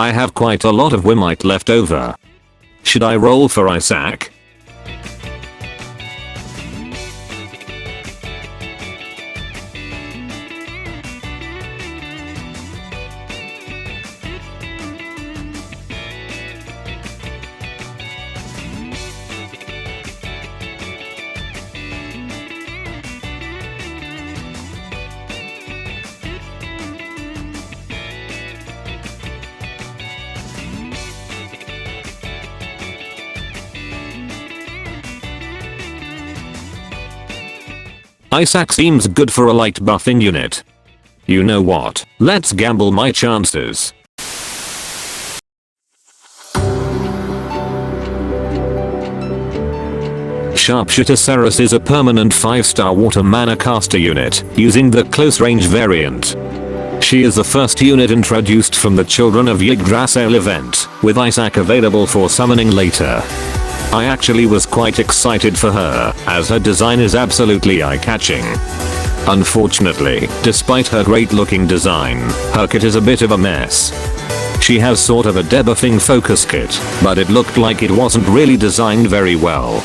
I have quite a lot of Wimite left over. Should I roll for Issac? Issac seems good for a light buffing unit. You know what? Let's gamble my chances. Sharpshooter Sarisse is a permanent 5-star water mana caster unit, using the close range variant. She is the first unit introduced from the Children of Yggdrasil event, with Issac available for summoning later. I actually was quite excited for her, as her design is absolutely eye-catching. Unfortunately, despite her great looking design, her kit is a bit of a mess. She has sort of a debuffing focus kit, but it looked like it wasn't really designed very well.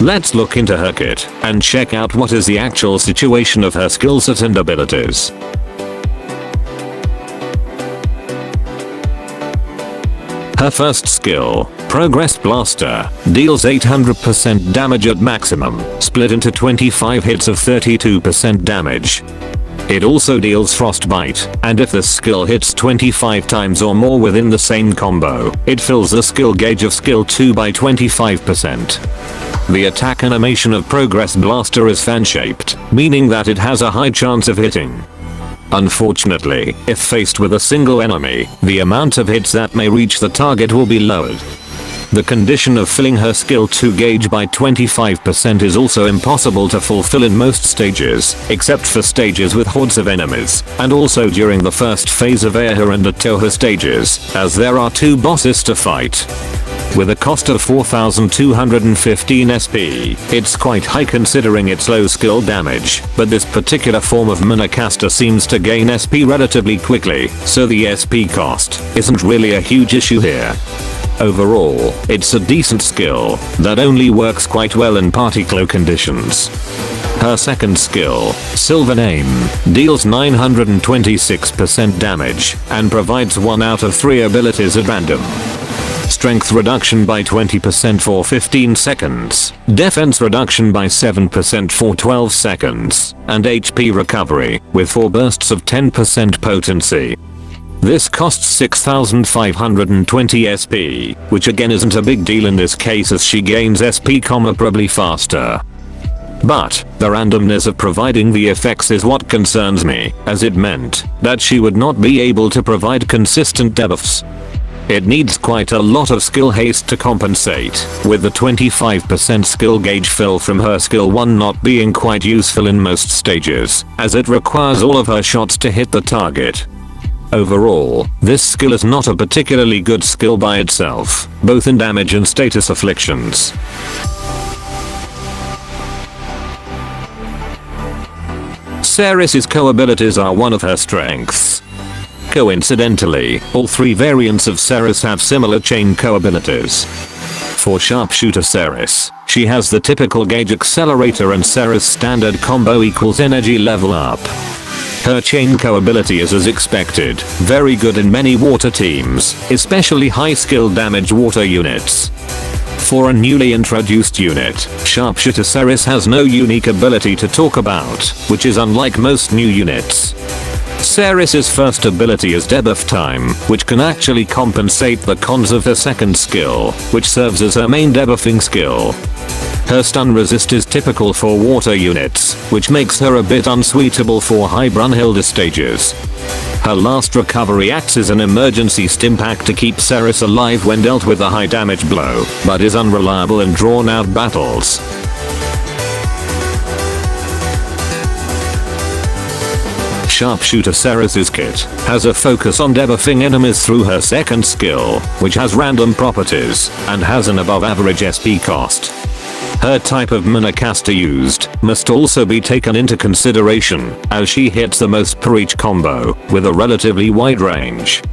Let's look into her kit and check out what is the actual situation of her skillset and abilities. Her first skill, Progress Blaster, deals 800% damage at maximum, split into 25 hits of 32% damage. It also deals Frostbite, and if this skill hits 25 times or more within the same combo, it fills the skill gauge of skill 2 by 25%. The attack animation of Progress Blaster is fan-shaped, meaning that it has a high chance of hitting. Unfortunately, if faced with a single enemy, the amount of hits that may reach the target will be lowered. The condition of filling her skill 2 gauge by 25% is also impossible to fulfill in most stages, except for stages with hordes of enemies, and also during the first phase of Air and Atoha stages, as there are 2 bosses to fight. With a cost of 4215 SP, it's quite high considering its low skill damage, but this particular form of mana caster seems to gain SP relatively quickly, so the SP cost isn't really a huge issue here. Overall, it's a decent skill that only works quite well in party cloak conditions. Her second skill, Sylvan Aim, deals 926% damage and provides 1 out of 3 abilities at random. Strength reduction by 20% for 15 seconds, defense reduction by 7% for 12 seconds, and HP recovery with 4 bursts of 10% potency. This costs 6520 SP, which again isn't a big deal in this case as she gains SP comparably faster. But, the randomness of providing the effects is what concerns me, as it meant that she would not be able to provide consistent debuffs. It needs quite a lot of skill haste to compensate, with the 25% skill gauge fill from her skill 1 not being quite useful in most stages, as it requires all of her shots to hit the target. Overall, this skill is not a particularly good skill by itself, both in damage and status afflictions. Sarisse's co-abilities are one of her strengths. Coincidentally, all 3 variants of Sarisse have similar chain co-abilities. For Sharpshooter Sarisse, she has the typical gauge accelerator and Sarisse standard combo equals energy level up. Her chain co-ability is as expected, very good in many water teams, especially high skill damage water units. For a newly introduced unit, Sharpshooter Sarisse has no unique ability to talk about, which is unlike most new units. Sarisse's first ability is Debuff Time, which can actually compensate the cons of her second skill, which serves as her main debuffing skill. Her stun resist is typical for water units, which makes her a bit unsuitable for high Brunhilde stages. Her last recovery acts as an emergency stim pack to keep Sarisse alive when dealt with a high damage blow, but is unreliable in drawn out battles. Sharpshooter Sarisse's kit has a focus on debuffing enemies through her second skill, which has random properties, and has an above average SP cost. Her type of mana caster used must also be taken into consideration, as she hits the most per each combo, with a relatively wide range.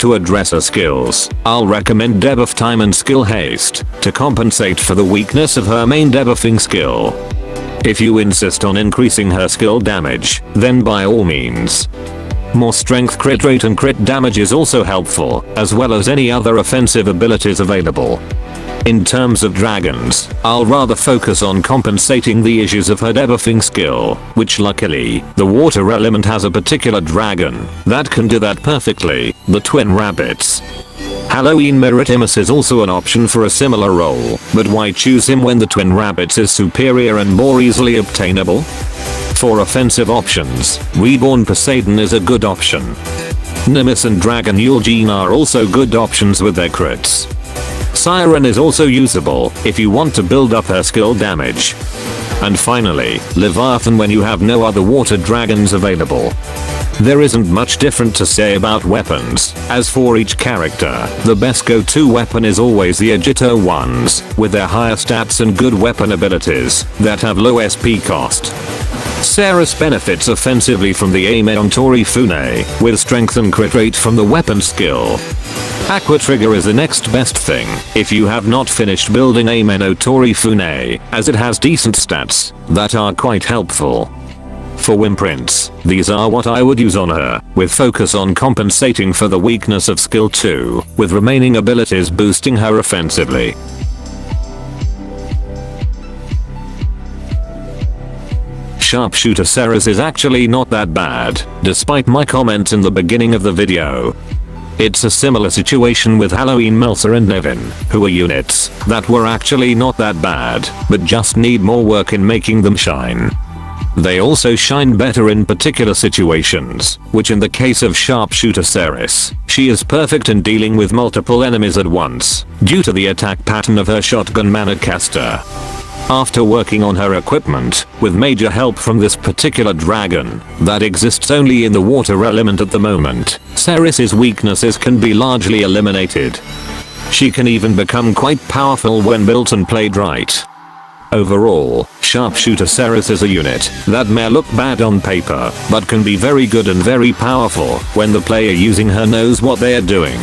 To address her skills, I'll recommend debuff time and skill haste to compensate for the weakness of her main debuffing skill. If you insist on increasing her skill damage, then by all means. More strength crit rate and crit damage is also helpful, as well as any other offensive abilities available. In terms of dragons, I'll rather focus on compensating the issues of her debuffing skill, which luckily, the water element has a particular dragon that can do that perfectly, the twin rabbits. Halloween Maritimus is also an option for a similar role, but why choose him when the twin rabbits is superior and more easily obtainable? For offensive options, Reborn Poseidon is a good option. Nimbus and Dragon Eugene are also good options with their crits. Siren is also usable if you want to build up her skill damage. And finally, Leviathan when you have no other water dragons available. There isn't much different to say about weapons, as for each character, the best go-to weapon is always the Agito ones, with their higher stats and good weapon abilities that have low SP cost. Sarisse benefits offensively from the Aime on Torifune, with strength and crit rate from the weapon skill. Aqua Trigger is the next best thing if you have not finished building Aime no Torifune, as it has decent stats that are quite helpful. For Wimprints, these are what I would use on her, with focus on compensating for the weakness of skill 2, with remaining abilities boosting her offensively. Sharpshooter Sarisse is actually not that bad, despite my comments in the beginning of the video. It's a similar situation with Halloween Melsa and Nevin, who are units that were actually not that bad, but just need more work in making them shine. They also shine better in particular situations, which in the case of Sharpshooter Sarisse, she is perfect in dealing with multiple enemies at once, due to the attack pattern of her shotgun mana caster. After working on her equipment, with major help from this particular dragon, that exists only in the water element at the moment, Sarisse's weaknesses can be largely eliminated. She can even become quite powerful when built and played right. Overall, Sharpshooter Sarisse is a unit that may look bad on paper, but can be very good and very powerful when the player using her knows what they are doing.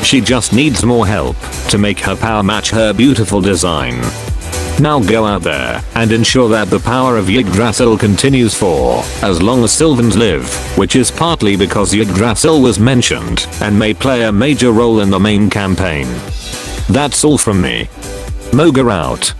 She just needs more help to make her power match her beautiful design. Now go out there and ensure that the power of Yggdrasil continues for as long as Sylvans live, which is partly because Yggdrasil was mentioned and may play a major role in the main campaign. That's all from me. Moga out.